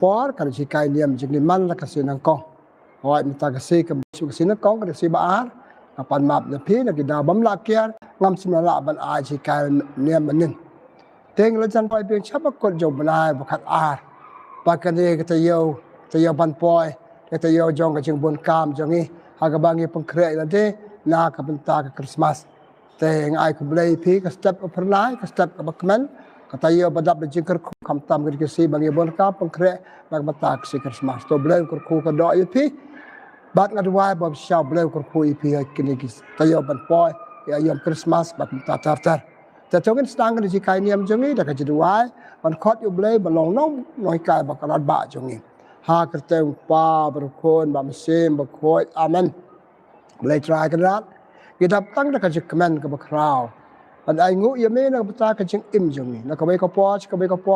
por kan si kai niam jing man la kasi nang kong hoi mita kasi kam su kasi nang kong kasi baar kapan map na pi na kita bam la kiar ngam simala ban a si kai niam manin teng la jan pai piang chapa kot jo banai bakat ar pakan ni kita yo ban poi kita yo jong ka jing bon kam jong ni ha ka bangi pengkre la de na ka benta ka Christmas teng ai ku blai pi ka step pernai ka step ka bakman kata yo badap de jingker kam tam ke si bangi bon kam pengkre nak benta ka si Christmas to blai ku ka do yo pi bat ngad wai bob shau blai ku pi kini ki ta yo ban poi ya yom Christmas bat benta tarแต่ตรงนั้นสตางกันที่ใครเนียมจงนี้แต่ก็จะดูไว้มันคอดอยู่เลยมันลงน้องน้อยกายบักรัดบะจงนี้หากระเตงป้าบริโภคบะมเซมบะโคยอามันเลยตรายกันรัดกิดับตั้งแต่ก็จะคอมเมนต์กับคราวมันไอ้งูยังไม่นักตาก็จึงอิ่มจงนี้แล้วก็ไปก็พ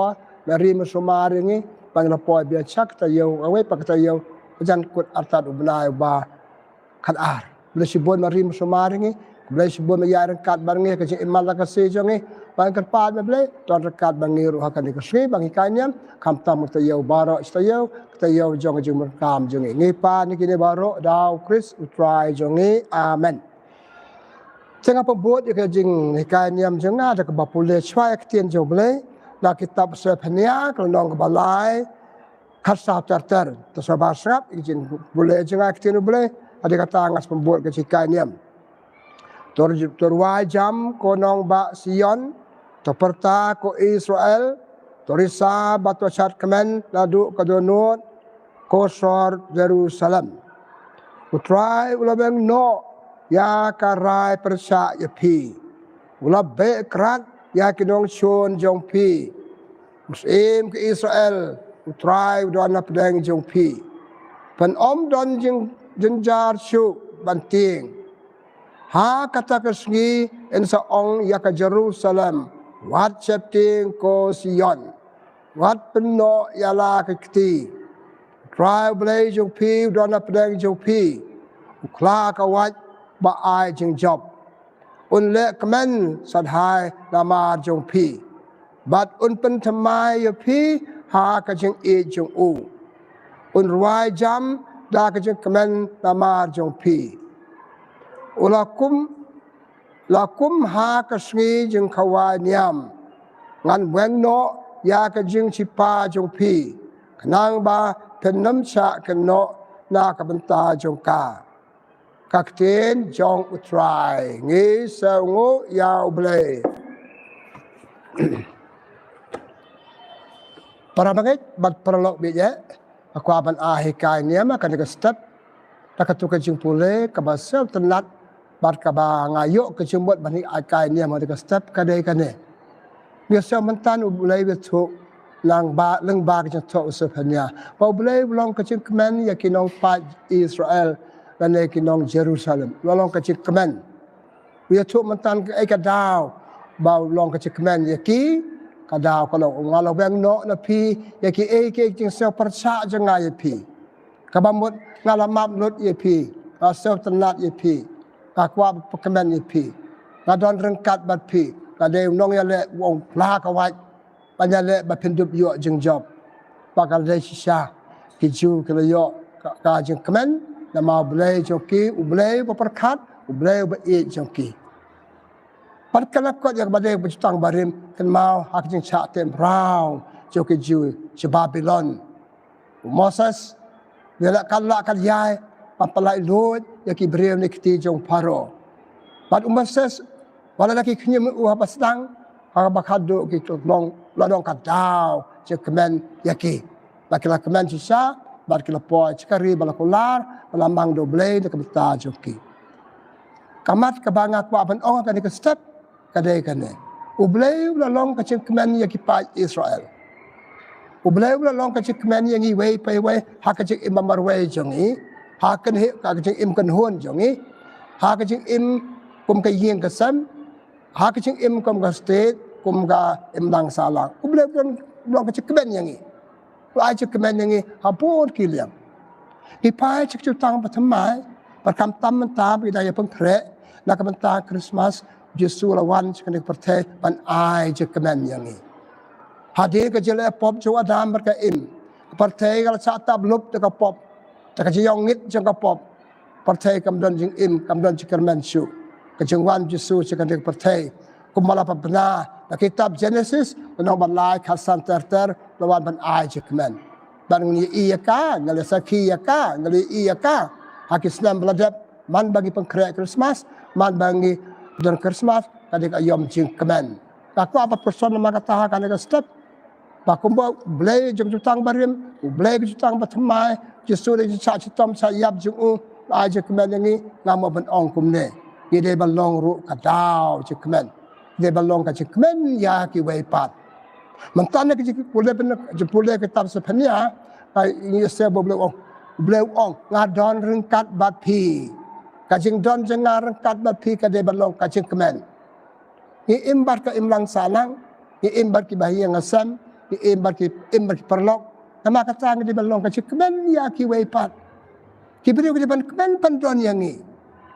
อแม่รีมาสมาอย่างนี้บางเราปล่อยเบียชักแต่เยวเอาไว้ปากแต่เยวอาจารย์กดอัตตาอุบลายบาขัดอาร์บริสุทธิ์บนมารีมาสมาอย่างนี้boleh sebut maya rengkat bangi ke imal ka se jongi bang kerpat boleh ton rekat bangi ruha kan ke sri bangi kanyam kam tam ta yau baro stayo ta yau jong jung kam jongi ngi pa ni kini baro dau Chris utrai jongi amen jangan pembuat ke jing ni kanyam jonga ada ke bapule chwai aktien jong boleh la kitab sepania kalau nong ke balai khasa charter to sabasrap izin boleh jonga aktien boleh ada kata ngas pembuat ke kanyam Torwai jam ko nong ba Sion, toperta ko Israel, torisa batu Jingkmen ladu kadonot ko sor Jerusalem. Utrai ulabeng no ya karai persa ya pi. Ulab be krat ya kinong shon jong pi. Muslim ke Israel utrai udon pedang jong pi. Pen om don jenjar shu banting. Ha kata kesngi en saong ya ke Jerusalem wat chepting ko Sion wat penno ya la ke kti try blay jong pi don pedang jong pi kla ka wat ba ai jing job un le kmen sad hai Lamare jong pi bat un pen thamai ya pi ha ka jing e jong u un ruai jam da ka jing kmen Lamare jong pi lakum ha kasngi jeng kawai niam ngan weng no ya ka jing chipa jong pi kanang ba penam cha kan no na ka benta jong ka kakten jong utrai ngi saungu ya uble para banget bat prolog bi je aku aban ahikai niam akan ke step takatuka jing pule ka basel tenat bat ka ba ngayo ke jumbot bani akai ni ma de step kadai kane biasa mentan ulai betu lang ba ke to usapanya ba ulai long ke Jingkmen ya kinong pa Israel dan kinong Jerusalem long ke Jingkmen biasa mentan ai ka daw ba long ke Jingkmen ya ki ka daw ka long ngalo bang no na pi ya ki ai ke jing sel persa janga ya pi ka ba mot ngalamap lut ya pi sel tenat ya pi kakwa pekemen ni pi ngadon rengkat bat pi kade nong ya le wong la ka wat banya le ba pindup yo jing job pakal de shisha ki ju ke yo ka Jingkmen na ma blai joki u blai ba perkat u blai ba e joki pat kala ko ya ba de butang barim kan mau hak jing cha tem rao joki ju che Babylon Moses dia kala kan yai papalai lord ya ki brem ni kti jong paro pat umases wala laki knyem u apa sedang ha bakado ki long ladong ka daw Jingkmen ya ki bakila kemen sisa bakila po chikari balakular balamang doble de kabta joki kamat ka banga kwa ban ong ka ni ka step kadai kane ublay long ka Jingkmen ya ki pa Israel ublay long ka Jingkmen ya ngi wei pai wei ha ka jing imamar wei jongi ha kan he ka jing im kan hon jongi ha ka jing im kum ka yeng ka sam ha ka jing im kum ka state kum ka im dang salang ublay long ka Jingkmen yang ngi ai Jingkmen yang ngi ha pon ki liam hi pai chik chu tang pa thamai pa kam tam man ta bi da ya pang thre na ka man ta Christmas Jesu la wan chik ni perthe pan ai Jingkmen yang ngi ha de ka jele pop chu adam bar ka im partai kalau cakap belum tak pop, tak jengit jengka pop, partai kemudian jeng kemudian jengkermen su, kejengwan Yesus jengkan partai, kumala benar, na kitab Genesis, menang balai khasan terter, lawan ban ai jengkermen, ban ni iya ka, ngali saki iya ka, ngali iya ka, hak Islam beladap, man bagi pengkreat Christmas, man bagi dan Christmas, kadik ayam jengkermen. Aku apa person nama kata kadik step. Bakumba blay jeng jutang barim, blay jutang batamai, justru dia cak citom sayap jungu, aja kemen yang ni nama ben ong kumne. Dia balong ru kadau jekmen. Dia balong ka jekmen ya Kiwei pat. Mentana ke pulai ben pulai kitab sepenia, ini saya boleh ong ngadon rengkat bat pi. Kajing don jengar rengkat bat pi ka dia balong ka jekmen. Ni imbar ka imlang salang, ni imbar ki bahi yang asam. Imbar ki perlok nama kata ngi balong ka Jingkmen ya Kiwei pat kibriu ki ban kemen panduan yang ni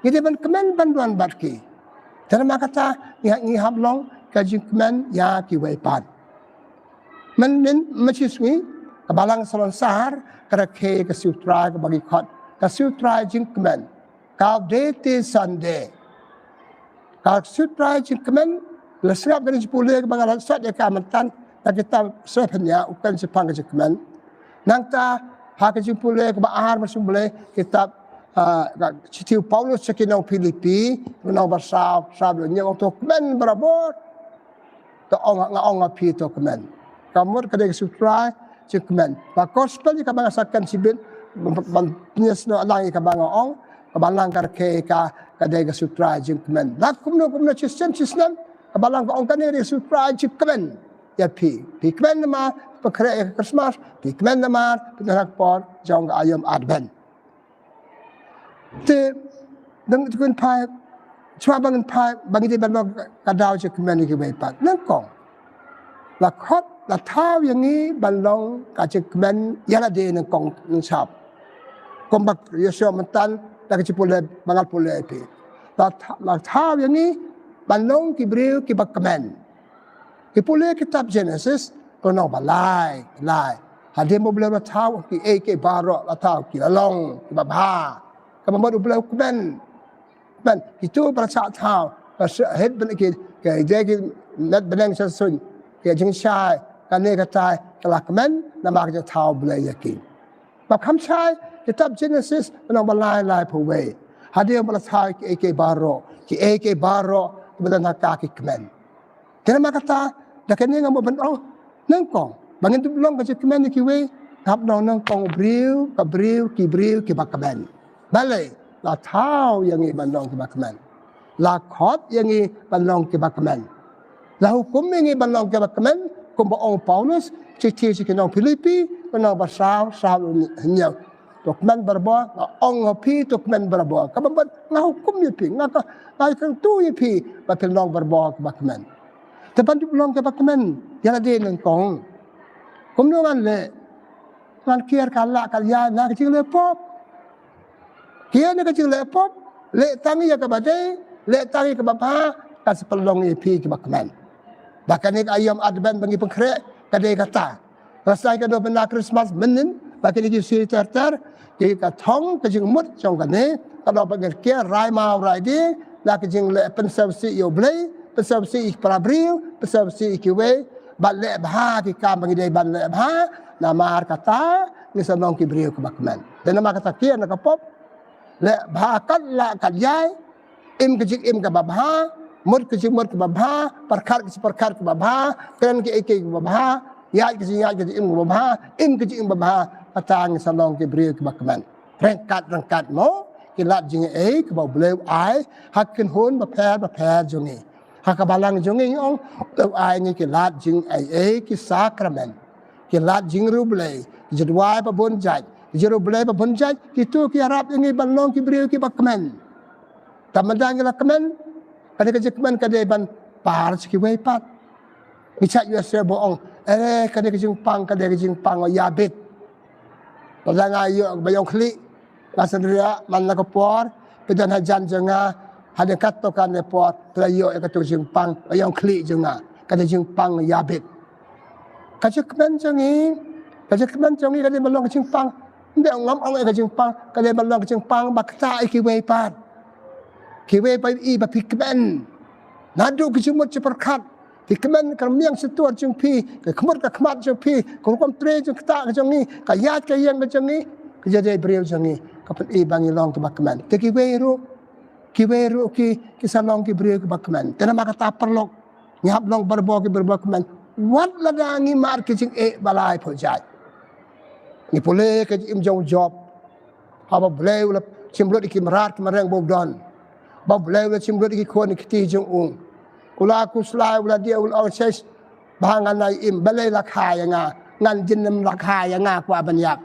ngi ban kemen panduan barki dan nama kata ngi hablong ka Jingkmen ya Kiwei pat men machiswi kabalang salon sahar kara ke ka sutra ka bagi khot ka sutra Jingkmen ka date Sunday ka sutra Jingkmen lesrap ka jipule ka bangalan sat ya ka mantan kita sebenarnya bukan Jepang ke Jingkmen. Nangta hak Jingpule ke bahar masuk boleh kitab Citiu Paulus sekinau Filipi, menau bersab sabnya untuk men berabot. To ong api to kemen. Kamu kedai sutra Jingkmen. Pak gospel jika mengasakan sibit penyesno alang ka bang ong kabalang karke ka kedai sutra Jingkmen. Lakumno cisem kabalang ka ong kaniri sutra Jingkmen. Ya pi kemen nama pekreat Christmas, pi kemen nama penarak por jong ayam Advent. Te deng tukun pai, cuma bangun pai bagi dia balong kadau je kemen iki wepat. Nengkong. La khot la thau yang ni balong ka je kemen yala de nengkong neng sap. Kombak Yesus mentan tak cipule bangal pule pi. La thau yang ni balong kibriu ki bak kemen. Kipulih kitab Genesis, kono balai. Hadir mo boleh tahu ki barok la tahu ki lalong ki babha. Kamu boleh boleh kemen. Ben itu perasa tahu. Head ben ki dia ki net benang sesun. Ki jeng syai kan ni kata kelak kemen nama kita tahu boleh yakin. Bab kam syai kitab Genesis kono balai puwe. Hadir boleh tahu ki barok. Ki barok kemudian nak ki kemen. Kenapa kata dah kena ngam ben oh nengkong bangin tu belum baca kemen ni Kiwei hab no nengkong briu ki bakaben balai la tau yang ni bandong ki bakaben la khot yang ni bandong ki bakaben la hukum yang ni bandong ki bakaben kum ong Paulus citi kenong Filipi kenong basau nyau dokumen berbo ong pi dokumen berbo kaban ngau hukum ni pi ngaka ngai kang tu ni pi ba kenong berbo ki bakaben Tepan tu belum ke pakemen, yang ada nengkong. Kemudian le kiar kalak kalian nak kecil lepop. Kiar nak kecil lepop, le tangi ya ke badai, le tangi ke bapa, kas pelong ipi ke pakemen. Bahkan ni ayam Advent bagi pengkrek, kadai kata. Rasai kado benda Christmas menin, bahkan ni sui terter, ki katong kejing mut jong kane, kalau bagi kiar rai mau rai di, nak kejing le pensepsi yo blei. Persepsi Parish, persepsi Kiwei, balik bah ki kam bagi dia balik bah, nama kata ni senong ki beriu ke bakman. Dan nama kata kian nak pop, le bah kat la kat yai, im ke babha, mut ke babha, perkar ke babha, keren ke ke babha, yai ke im ke babha, im ke babha, kata ni senong ki beriu ke bakman. Rengkat mo, kilat jing ke bau beliau ai, hakin hun berper jungi. Hakabalang jongeng ong ai ni kilat jing ai ki sakramen kilat jing rublei Jowai pa bonjai jerublei pa bonjai kitu ki arab ngi balong ki brio ki bakmen tamadang la kemen kada ke jekmen kada ban Parish ki wepat bica USA boong kada ke jingpang yabit padang ayo bayong kli kasandria man la kopor pedan hajan jenga ada katakan report pelayo kata Jingpang yang klik jenga kata Jingpang yabit kaje kemen jengi Jingkmen jong ni kali balong ke Jingpang. Ndak ngam ong ke Jingpang, kali balong ke Jingpang bak ta Kiwei pat. Kiwei pa I ba Jingkmen. Nadu ke jumut perkat. Jingkmen kan miang setuar jong pi, ke kemut ke kemat jong pi, ko kom tre jong ta ke jong ni, ka yat ke yang ke jong ni, ke jadi beriau jong ni, kapan I bangi long ke Jingkmen. Te Kiwei ru ki salong ki beriau ke Jingkmen. Tena maka ta perlok nyap long berbo ke Jingkmen. Wat ladangi mar ke jing balai po jai. Ni pole ke im jong job. Haba bleu la chimrot ki marat ki marang bogdon. Ba bleu la chimrot ki kon ki ti jong ung. Kula ku slai ula dia ul ses bangan nai im balai la khaya nga ngan jinnem la khaya nga kwa banyak.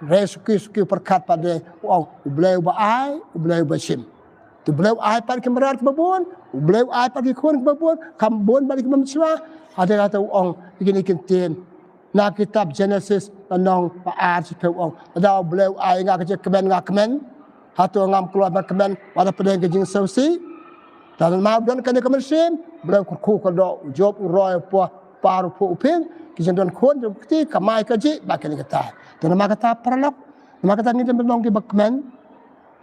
Rescue perkat pada wow bleu ba ai bleu ba sim. Tu bleu ai par ki marat ki babon, bleu ai par ki kon ki babon, kam bon balik mamswa. Ada kata ong begini kintin. Na kitab Genesis nong paar si ong. Ada bleu ai nga ke kemen. Hato ngam keluar kemen pada pedang ke jing sausi. Dan mau don kan ke mesim, bleu ku do job roy po paru po upin, ki jeng don kon jom ti kamai ke ji ba ke kata. Dan ma kata perlok, ma kata ni dem long ke bakmen.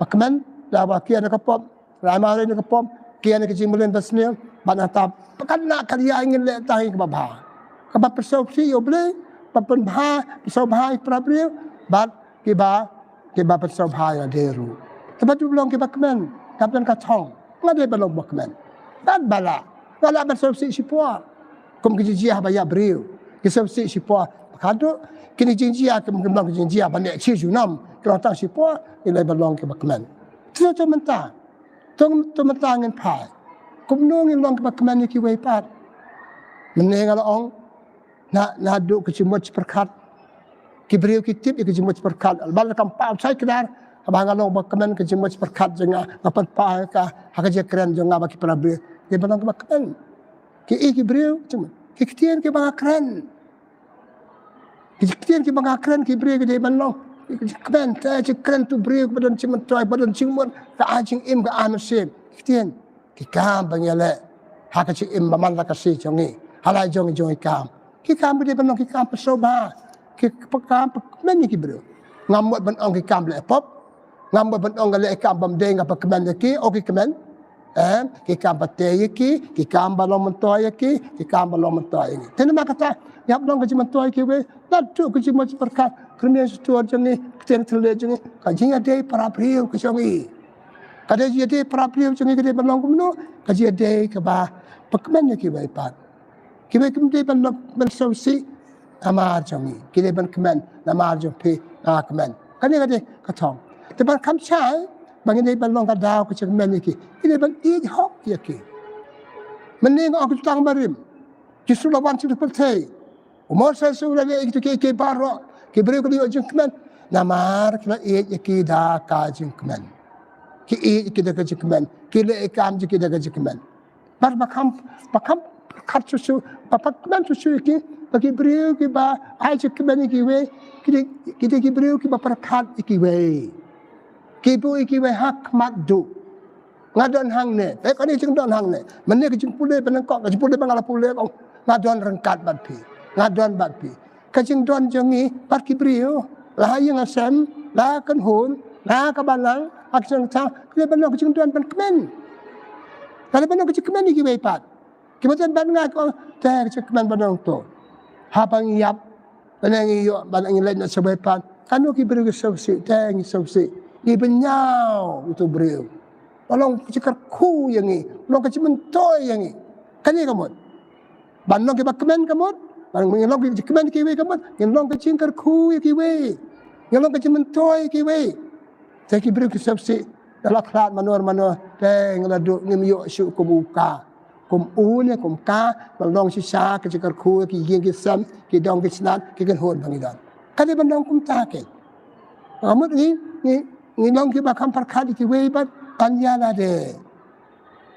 Bakmen da ba ki ada kapop, ramai ni kapop, ki ada ke jing mulen basnil, ban ta pekan nak karya ingin le tahi ke babha. Kaba persau si yo ble, papen bha, persau bha prabriu, bat ke ba persau bha ya deru. Kaba tu belong ke bakmen, kapten ka thong, ngade belong bakmen. Dan bala persau si sipua. Kum ke jia ba ya briu, ke persau si sipua. Kado kini jinjia ke belong ke jinjia ba ne chi junam, kalau tang sipua ilai belong ke bakmen. Tu mentah. Tu mentah ngin pai. Kumnong yang long ke Jingkmen ni Kiwei pat. Meneng ala ong na duk ke jumut perkat. Ki beriau kitip ke jumut perkat. Bal kam pa sai kedar abang long Jingkmen ke jumut perkat jenga ngapan pa ka hakaje keren jenga baki prabe. Dia balang ke Jingkmen. Ki beriau cuma ki kitien ke bang keren. Ki kitien ke bang keren ki beriau ke dia balang. Jingkmen ta keren tu beriau badan cimut toy badan cimut ta ajing im ke amesim. Kitien Kikam bangele haka ci im baman la kasi jongi hala jongi kam kikam bude banong kikam pesoba kikam men ki bro ngamot ban ong kikam le pop ngamot ban ong le kam bam de ngapa kemen ki o kikmen kikam pate ki kikam balong mentoy ki kikam balong mentoy ni tenma kata yap dong ki mentoy ki we dat tu ki mo perkat kremia stuar jongi kten tele jongi ka jinga de para priu ki jongi kada dia de prapriu changi kada balong kumno kada de ke ba pakmen ne ki bai pat ki bai kum de ban ban so si amar changi ki de ban kmen amar jo pe a kmen kada ka thong te ban kam chai bang de ban long ka daw ko chang men ki de ban I hok ya ki men ne ngok tang marim ki su la wan chi pe te o mo sa su la le ki ke baro ki bre ko di Jingkmen namar ki la ki da ka Jingkmen ki kita ke Jingkmen, ki le ikam kita ke Jingkmen. Bar bakam kat susu, bakam susu ki bagi beriu ki ba ai Jingkmen ki we, kita ki beriu ki ba perkat ki we. Ki bu ki we hak mat du. Ngadon hang ne, ko ni jing don hang ne. Men ki jing pule penengkok, jing pule bangala pule kong ngadon rengkat bat pi. Ngadon bat pi. Ka jing don jongi par ki beriu, la yang asem, la kan hun, la ka balang aksang ta le banok jing tuan ban kemen kale banok Jingkmen ni Kiwei pat kibaten ban nga ko ta Jingkmen banong to habang yap banang iyo banang ile na sabay pat kanu ki beriu so si tang so si ni benyau itu beriu balong cikar ku yang ni long ka cimen toy yang ni kani kamot banong ki bakmen kamot banong ngilong ki Jingkmen Kiwei kamot ngilong ka cikar ku Kiwei ngilong ka cimen toy Kiwei saya kibri kisapsi dalam kelat manur teng ladu ngemiyo syuk kubuka kum une kum ka balong sisa ke cikar ku ki yin ki sam ki dong ki snat ki kan hon bangidan kade bandong kum ta ke amut ni long ki bakam perkat ki we bat kanyana de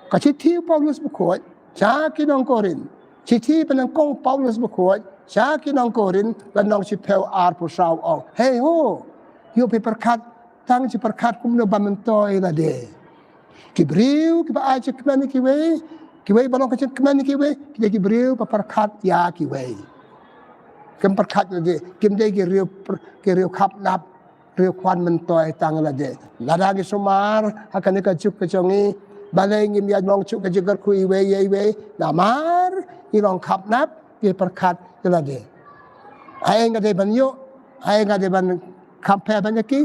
ka chithi Paulus bukoi cha ki dong korin chithi penang kong Paulus bukoi cha ki dong korin bandong si pel ar pu saw ong hey ho yo pe perkat tang ci perkat kum no bamentoi la de ki beriu ki ba ai Jingkmen Kiwei balong ka Jingkmen Kiwei ki beriu pa perkat ya Kiwei kem perkat de kim de ki riu khap nap riu kwan men toy tang la de lada ki sumar akan ka juk ka jongi balai ngim ya long chuk ka jigar kui we ye we Lamar i long khap nap ki perkat la de ai nga de ban yo ai nga de ban kampe ban ki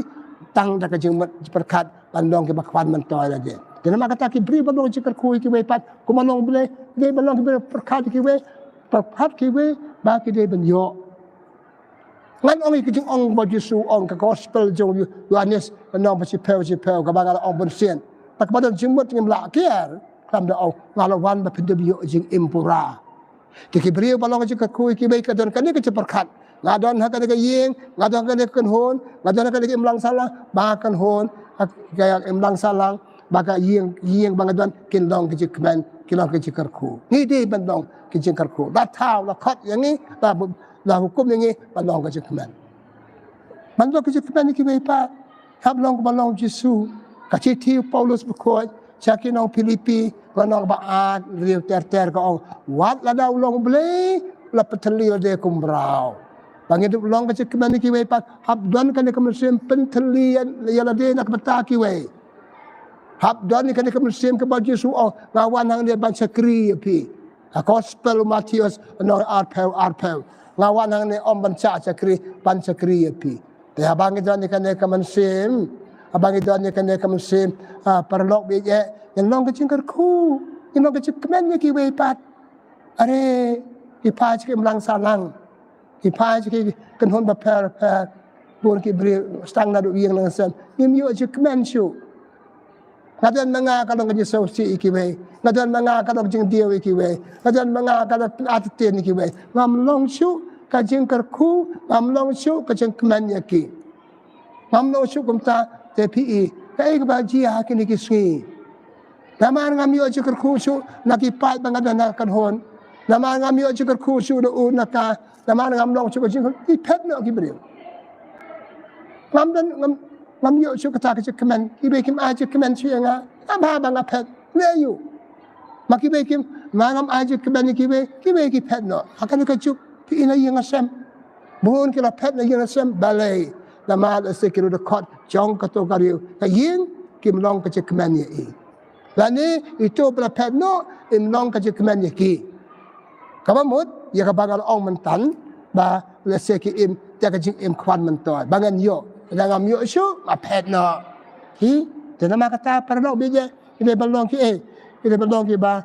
tang da ka jing perkat ban long ki bakwan men toy la de Kena kata ki beri balong cikar kui ki we pat ku balong bele ge balong ki bele perkat ki we perkat ki we ba ki de ben yo ngan ong ki jing ong ba Jesu ong ka gospel jong Yohanes nong ba si pel ka ba ga ong bon sien tak ba jing mot ngim la kier kam da ong ngalawan ba pinde yo jing impura ki beri balong cikar kui ki we ka don kan ni ki perkat ngadon ha ka yeng ngadon ka kan hon ngadon ka imlang salah ba kan hon ka imlang salang baka yieng bangadon kinlong kijikmen kilong kijikarku ni di bandong kijikarku la tau la khat yang ni la hukum yang ni bandong kijikmen bandong kijikmen ni kibai pa hab long bandong Jesu kachiti Paulus bukoi chakinong Filipi bandong ba at riu ter ka ong wat la daw long ble la patali de kumbrao bangidu long kijikmen ni kibai pa hab don kan ka musim pentali ya la de nak bata kiwei Habdan ni kan kemusim ke baju Jesu ngawan hang dia ban sakri pi gospel Matius no arpel ngawan hang ni om ban sakri pi te abang itu ni kan kemusim abang itu ni kan kemusim perlok bi je yang long ke cingker ku yang long ke cingkemen ni ki we pat are ki pa ki mlang salang ki pa ki kan hon ba per bun ki bri stang na du yang lang sen nim yo cingkemen shu Ngadan mga kalong kanya sausi ikiwe. Ngadan mga kalong jing diyo ikiwe. Ngadan mga kalong atitin ikiwe. Ngamlong siyo kajing karku. Ngamlong siyo kajing kemanyaki. Ngamlong siyo kumta TPE. Kaya ba jiya hakin ikisngi. Naman ngamiyo siyo karku siyo nakipat mga nanakanhon. Naman ngamiyo siyo karku siyo doon naka. Naman ngamlong siyo kajing karku. Ipet na kibriyo. Ngam yo kata ke kemen kibe kim aje kemen suya ba ba ngapet le yu makibe kim manam aje kemen kibe ki pet no akan ka juk ki ina yang asam buhun ki la pet na yang asam balai la mal sekiru de kot jong ka to kariu ka yin kim long ka kemen ye la ni itu bla pet no im long ka kemen ye ki ka ba mut ya ka bagal ong mentan ba le seki im ja ka jing im kwan mentoy bangan yo Dengan miuk syuk, mapet nak. Dia nama kata perlok bija. Ini belong ki ini belong ki ba.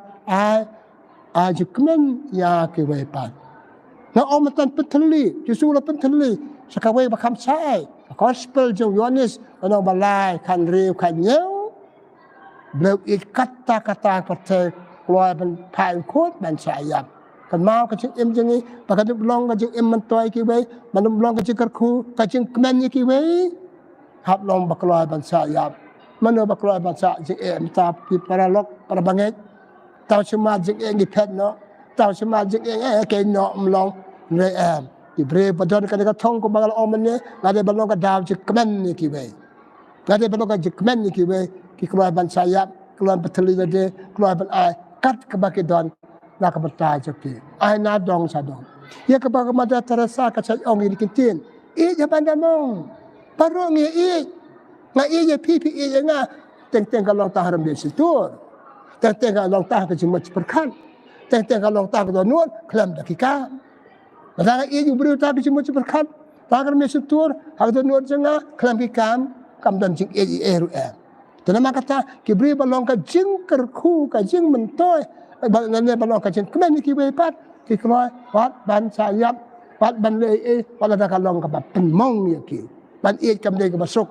Jingkmen ya ki wepan. Nak omatan penteli, Jesu la penteli. Sekawai bakam sai. Gospel jong Yohanes, orang balai kan riu kan nyau. Beliau kata-kata percaya keluar ben pai kut ben sayap. Kan mau ke im jengi pakai belong ke im mentoy ki we man belong ke karku ke Jingkmen ki we hab long bakloi ban sayap man bakloi ban sa jing em ta pi paralok para banget tau cuma jing em pet no tau cuma jing em ke no mlong ne em di bre badon ka ka thong ko bagal om ne ngade belong ke daw Jingkmen ki we ngade belong ke Jingkmen ki we ki kloi ban sayap kloi beteli de kloi ban ai kat ke bakidon nak bertai joki ai na dong sadong ya ke bang mada terasa ka chai ong ni kintin e ya bandamong paro ngi nga ya pipi ya nga teng ka long ta haram de situr teng ka long ta ka jimat perkan teng ka long ta ka nuot klam dakika badang yu bru ta ka jimat perkan ta ka me situr ha ka nuot janga klam ki kam dan jing ru tenama kata kibri balong ka jing kerku ka jing mentoy Balanya balong kacin kemen ki we pat ki kloi wat ban sayap wat ban le wat ada kalong ka penmong ya ki ban e kam de ka basuk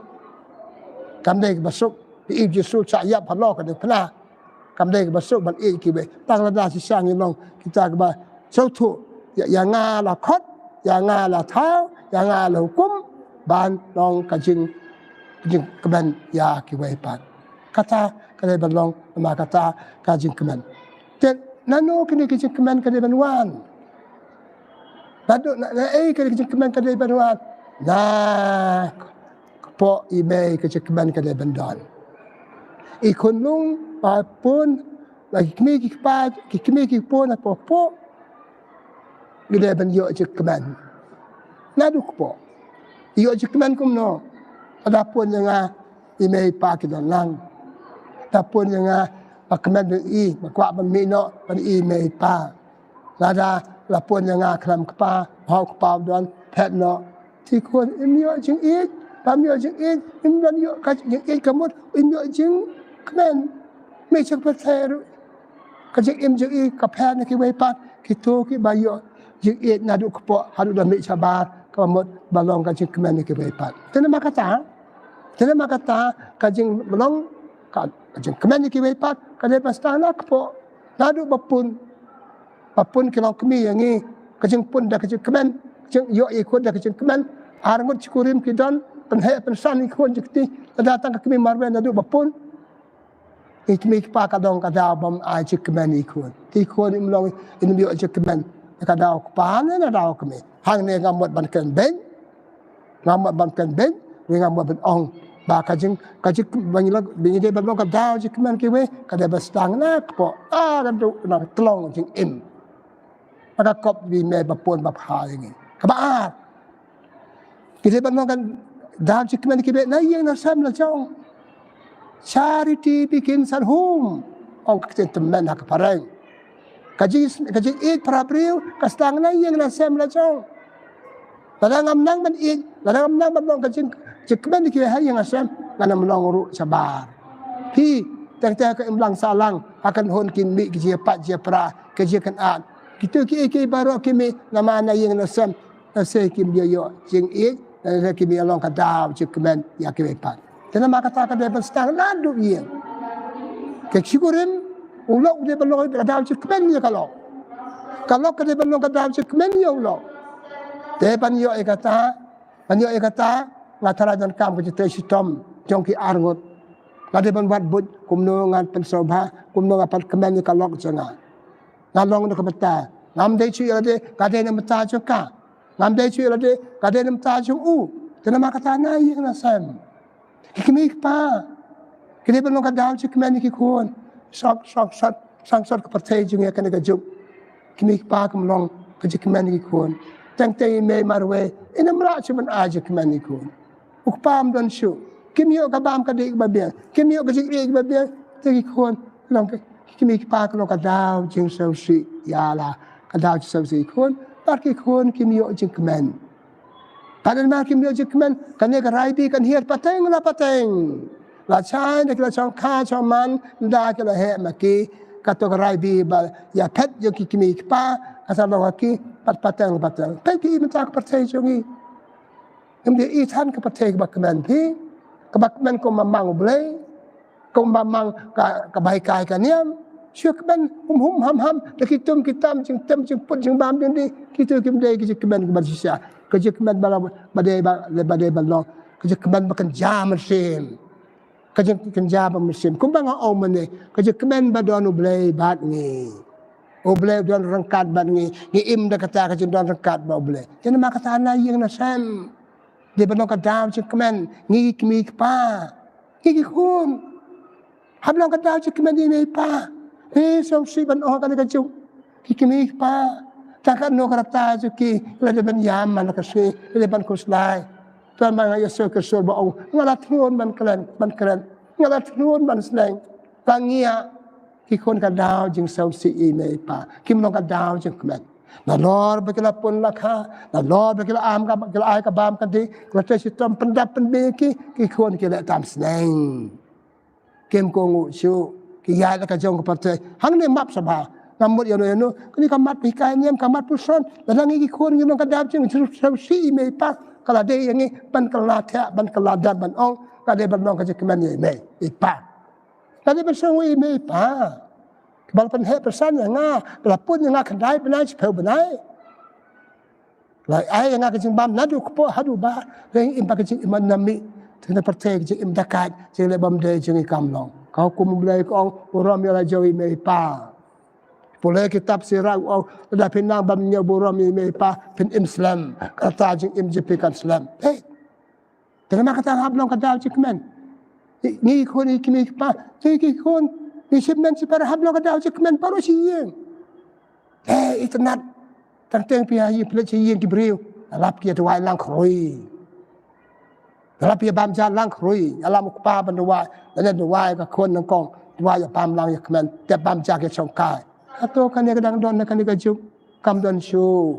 i Jesu sayap halok ka de pna kam de ka basuk ban e ki we tak la da si sang ni long kita ka ba sau thu ya nga la khot ya nga la thao ya nga la hukum ban long kacin kemen ya ki we pat kata kale balong ma kata ka Jingkmen nano kini Jingkmen kade banwan nado na kini Jingkmen kade banwan na po ime Jingkmen kade bandan ikunung pun lagi kimi ki pun po gede ban yo Jingkmen nadu kepo. Iyo Jingkmen kumno. Adapun yang imei pa kidolang. Adapun yang kemen i makwa pemino pen imei pa. Lada lapun yang kelam kepa hau kepa don petno. Tikun imio jing it, pamio jing it, imdan yo jing it kamut imio Jingkmen. Mai chak patheru. Kajik im jing it kapan Kiwei pat kitu ki bayo jing it nadu kepo hadu dan mi sabar kamut balong ka Jingkmen Kiwei pat. Tenama kata kajing balong ka Jingkmen Kiwei pat kadai pastana kepo nadu bapun kilau kemi yang ni kajing pun dah Jingkmen jing yo ikut dah Jingkmen arngut cikurim kidon pensan ikut jekti datang ke kemi marwen nadu bapun ikmi pa kadong kadau bam ai Jingkmen ikut tikun imlong ini yo Jingkmen kadau kepana nadau kemi hang ne ngamot banken ben ngamot ben ong ba kajing banyak bingi balong kadau Jingkmen Kiwei kadai bastang nak po kadu nak telong jing im maka kop di me bapun bapha ini kabaat kita balong kan dau Jingkmen Kiwei na yang na sam la jong charity bikin sarhum ong kajing temen hak pareng kajing it prabril kastang na yang na sam la jong ladang amnang man it ladang amnang balong kajing Jingkmen Kiwei hai yang asam ngana melong ru sabar. Pi tang-tang ke imlang salang akan hon kin mi ke pat je pra ke je kan at. Kita ki baru kimi nama na yang asam se kim dia yo jing it na kimi along ka daw Jingkmen ya Kiwei pat. Tenama kata ka de stang ladu ye. Ke sigurim ulok de balong ka daw Jingkmen ya kalau ka de balong ka daw Jingkmen ya ulok. De pan yo kata ngatara dan kam ke jete sitom jongki arngot ngade ban wat but kumno ngat pensobha kumno ngapat kemen ka lok janga ngalong de kebeta ngam de chu yade kade ne mata joka ngam de chu yade kade ne mata ju tenama kata na yi na sam kimi pa kide ban ka daw Jingkmen ki kon sok sang sot ka partai junge kan ga juk kimi pa kumlong ka Jingkmen ki kon tang me marwe inamra chuman a Jingkmen ki kon ukpam don shu kimyo kabam kadik babia kimyo kajik babia tegi kon long kimi pa ko ka daw jing so si yala ka daw so si kon par ki kon kimyo Jingkmen padan ma kimyo Jingkmen kan ne ka raibi kan hier pateng la chai ne la chong kha chong man da ke la he ma ki ka to ka raibi ba ya pet yo ki kimi pa asal lo ki pateng pe ki man ta ka pateng jongi kemudian itan ke pateng Jingkmen pi Jingkmen ko mamang blay ko mamang ka baikai kaniam Jingkmen ham kitum kitam jing tem jing put jing bam din di kitu kimde Jingkmen ke bersisa ke Jingkmen badai balong ke Jingkmen makan jam mesin ke Jingkmen jam mesin kumbang au mene ke Jingkmen badon blay bat ni blay don rangkat bat ni im da kata ke don rangkat ba blay jadi maka tanah yang na sam dia balong ka daw Jingkmen ngi kimi pa ngi kun hablong ka daw Jingkmen ni pa so si ban o ka ka ju kimi pa ta ka no karata ju ki le ban yam man ka si le ban ko slai to ma ya so ka so ba o ngala thun ban klan ngala thun ban sleng pangia ki kun ka daw jing so si me pa kim long ka daw Jingkmen na lor bakila pun lakha na lor bakila am ka bakila ai ka bam ka di kata sitam pendap penbe ki kon ki la tam sneng kem ko ngu chu ki ya la ka jong ka partai hang ne map sabha ngamut yo no ni ka mat pi kai nem ka mat puson la ngi ki kon ngi no ka dap jing si me pa kala de yang ban kala tha ban kala dan ban ong ka de ban ka Jingkmen ye me pa ka de ban so me pa bal pen he persan yang pelapun yang kendai benai sepeu benai lai ai yang kajing bam nadu kepo hadu ba reng im kajing iman nami tena partai kajing im dakat jing le bam de jing kamlong kau kum mulai ko uram ya Jowai me pa boleh kitab sirah au da pinang bam nya buram me pa pin Islam kata jing im jepikan Islam tena kata hablong kata Jingkmen ni ko ni kimi pa ki kon Jingkmen si para hablong ka daw Jingkmen paro si yen. Itnat tang pia yi plet si yen ki breu. รับเกียรติวายล่างครุยรับเกียรติบามจานล่างครุยอาลามกป้าบรรดวายแล้วเนี่ยวายกับคนนังกองวายอย่าปามล่างอย่ามันแต่บามจากอย่าชงกายatau kan dia kadang don kan dia juk kam don show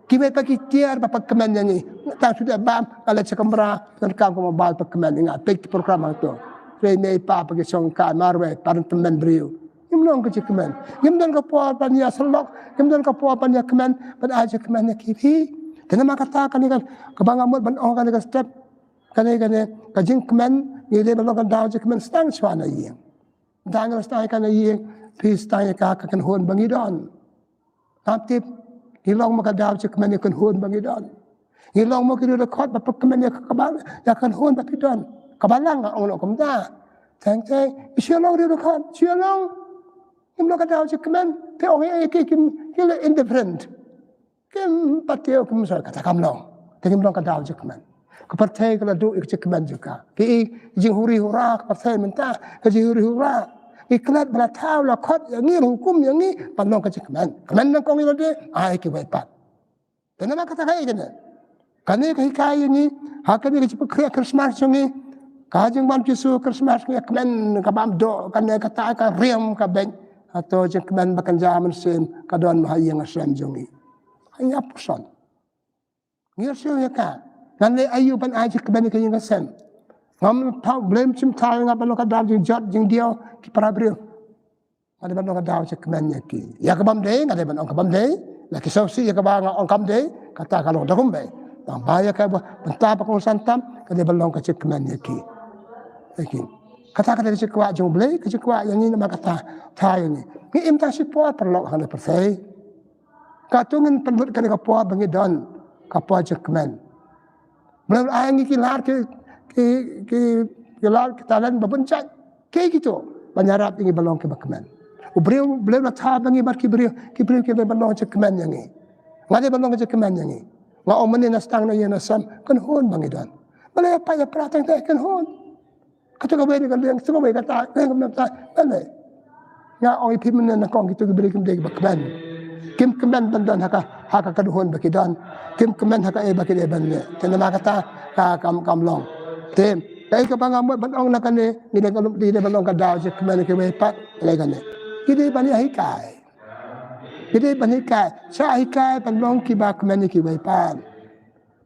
kiwei pagi tiar bapa kemen yang ni tak sudah bam kalau cakembra kan kam ko mobile pa kemen ingat pek program itu rei mei pa pagi song ka marwe par temen brio imlong ke kemen imdon ko po pa niya selok imdon ko po pa niya kemen pada aja kemen ya kiwi dan mak kata kan kan kebangamut ban ong kan step kan ka Jingkmen ni dia belong kan daw kemen stang swana yang Danggal stay kan ay peace stay kan hon bangidon. Taptip hilong makadaw sa kaman kan hon bangidon. Hilong mo kini record ba pagkaman kabal ya kan hon bapidon. Kabalang ang ulo kumda. Tang siya long ri record siya long. Kim makadaw sa kaman te ong ay kim kila indifferent. Kim patio kim sa kata kamlong. Kim long kadaw sa kaman. Kepartai kalau duk ikcikman juga. Ki jing huri hura kepartai mentah ke jing huri hura. Iklat bala tahu lah kot yang ni hukum yang ni pandang kecikman. Keman nang kong ilade ai Kiwei pat. Dan nama kata kai kena. Kani kai ni hakani ke cepat kriya Christmas ni. Kajing ban pisu Christmas ni keman kabam do kani kata ka riam ka ben atau Jingkmen bakan zaman sen kadon mahayang asam jongi. Hanya person. Ngir sio ya ka. Nanti ayu pan aja kebani ke yang sen. Ngam tau blame cim tau ngap balong kadam jing jot jing dia ki parabrio. Ada balong kadam cik kebani ki. Ya kebam dei ngade balong kebam dei. Laki sausi ya kebang ong kam dei kata kalau dah kumbe. Tang baya ka bentah pakong santam kade balong ka cik kebani ki. Iki. Kata cik kwa jong blei ke cik kwa yang ni nama kata tau ni. Ni imta si po perlok hana persai. Katungin penlut kade ka po bangi don ka po Jingkmen. Belum ayang kilar ke kilar kitalan babuncak ke gitu banyarap ini balong ke bakman. Ubriu belum latah bangi bar kibriu ke balong Jingkmen yang ni. Ngade balong Jingkmen yang ni. Nga omene nastang na yana sam kan hon bangi dan. Balay pa ya pratang teh kan hon. Katu ka beri kan yang semua kata kan nata balay. Nga oi pimen na kong gitu kibriu kim deg bakman. Kim kemen bandan haka kaduhon bakidan. Kim kemen haka baki de banle. Tena makata ka kam long. Tem kai ka bangamot banong na kane ni de banong kadaw je kemen Kiwei pat le kane. Kidi bani hikai. Kidi bani hikai. Sa hikai banong ki ba kemen Kiwei pat.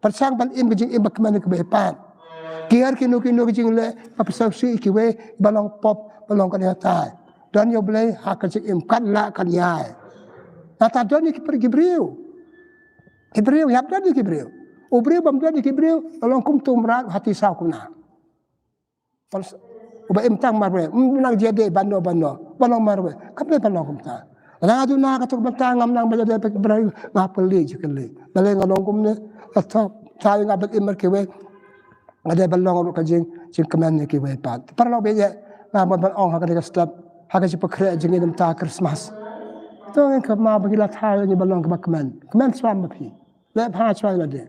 Persang ban im jing im kemen Kiwei pat. Kiar kinu jing le papasau si Kiwei balong pop balong kane tai. Dan yo blai haka jing im kan la kan yai. Nata doni kibriu. Kibriu yap doni kibriu. Ubriu bam doni kibriu tolong kum tumrat hati sau kuna. Uba imtang marwe, menang jadi bando balong marwe. Kape balong kum ta. Nang adu na katuk bantang ngam nang bajade pe kibriu ngapeli jikeli. Baleng ngalong kum ne atau sai ngabet imar Kiwei. Ngade balong ka Jingkmen Kiwei pat. Parlo beje ngamot ban ong hakade step hakade pekre jingin ta Christmas. Tong ke ma bagi la thai ni balong ke kemen swam pi le pha chwai la de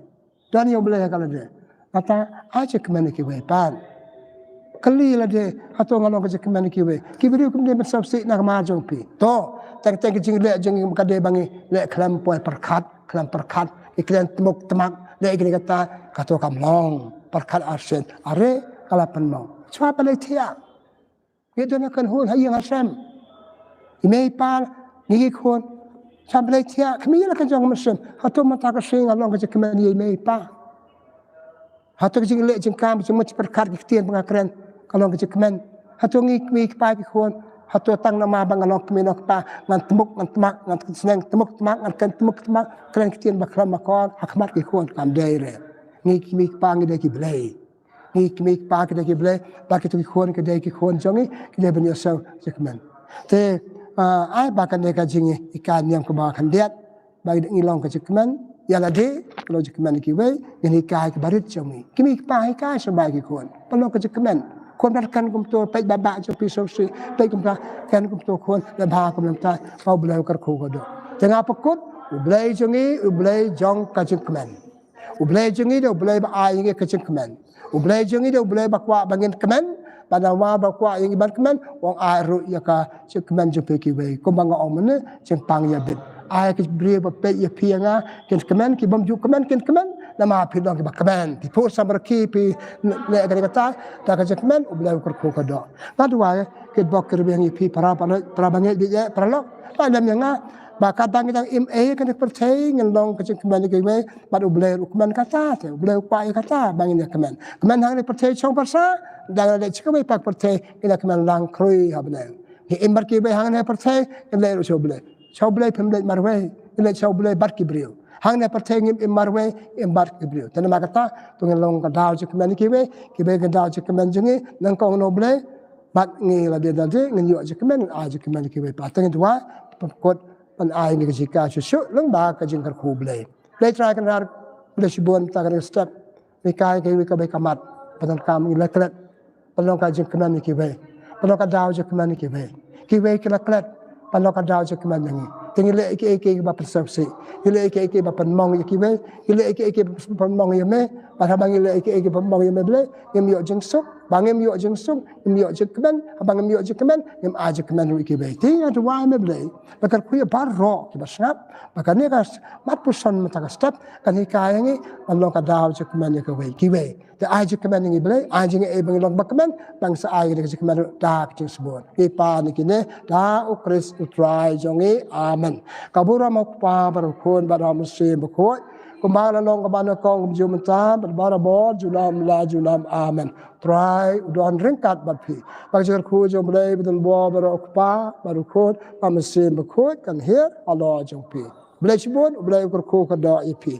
dan yo ble ka la de ata a Jingkmen Kiwei pan kali la de Hato ngalong ke Jingkmen Kiwei kibriu kum de bersab si nak ma jong pi to tang jing le jing ka de bangi le klam poi perkat iklan temuk temak le ikli kata kato kam long perkat arsen are kala pen mau chwa pa le thia ye do na kan hon hayang asam imei pal ni kon sampai tiap kami lah kan jangan mesem Hato mata kesing along ke Jingkmen ye mei pa Hato jing le jingkam cuma perkat kitian pengakran kalau ke Jingkmen Hato ngi pa ki kon Hato tang nama bang along kami nak pa ngan temuk ngan temak ngan seneng temuk temak ngan kan temuk temak kran kitian bakram makon hakmat ki kon kam daire ngi pa ngi de ki blai ngi pa ki de ki blai ba ki tu ki kon ke de ki kon jongi ki de ben yo so Jingkmen te ai bahkan mereka jingi ikan yang kebawakan diat bagi ngilong ke Jingkmen ya lade kalau Jingkmen Kiwei yang ikai ke barit jomi kimi ikai ikai sebagai kon kalau ke Jingkmen kon kan kum to pe babak jo pisau si pe kum ta kan kum to kon le ba kum ta mau bela kar khu godo tengah pekut ublai jongi ublai jong ke Jingkmen ublai jongi do ublai ba ai ke Jingkmen ublai jongi do ublai bakwa bangin kemen pada wa bakwa yang iban kemen wong aru ya ka Jingkmen jo pe Kiwei ko bang ong mene jeng pang ya bet ai ke beri pe ye pianga ken kemen ki bom ju kemen ken kemen nama pi dong ki ba kemen ti pu samarki pi le ka kata ta ka kemen ubla ko ko do ta dua ke bok ke be ngi pi para bangi bi ye para lo ta lam yang ba ka dang dang im e kan percaya ngin long ke kemen ke we ba ubla kemen kata te ubla pa kata bangi ne kemen hang ne percaya chong persa dang le chike pak percaya ila kemen lang krui habne hi imbar ki be hang ne percaya le ro choble choble pemle marwe ile choble barki brio hang ne percaya ngim marwe im barki brio tan ma kata tungen long ka daw chike men ki be ka daw chike men jingi nang kong noble bat ngi la de de ngin yo chike men a chike men ki be pa tan dua kot pan ai ni ka chu long ba ka jing kar khu ble try kan rar ble shibon ta kan step ni kai ke ka be kamat patan kam ile klet palong ka jing kemen ki be palong ka daw chike men ki be ki la klet palong ka daw chike men ngi tingi le ke ba persepsi ile ke ba pan mong ki be ile ke pan mong ye me pa bang ile ke pan mong ye me ble ngem yo jing suk bangem yo jing suk ngem yo jing kemen bangem yo jing kemen ngem a jing kemen ki be ti atu wa me ble bakar ku ba ro ki ba snap bakar ne ka mat pusan mata ka step kan hi ka ngi palong ka daw chike men ki be the aji kemen ngi ble aji ngi bang long bakmen bang sa ai ngi kemen da ki sebon ki pa ni kine da o kris u try jongi amen kabura mo pa bar kon ba ram se ba ko kumala long ka bana kong jum ta ba bo julam la julam amen try don ringkat ba pi ba jer ku jom ble bidul bo ba pa ba ko am se ba ko kan here alo jong pi ble sebon ble ko ka da i pi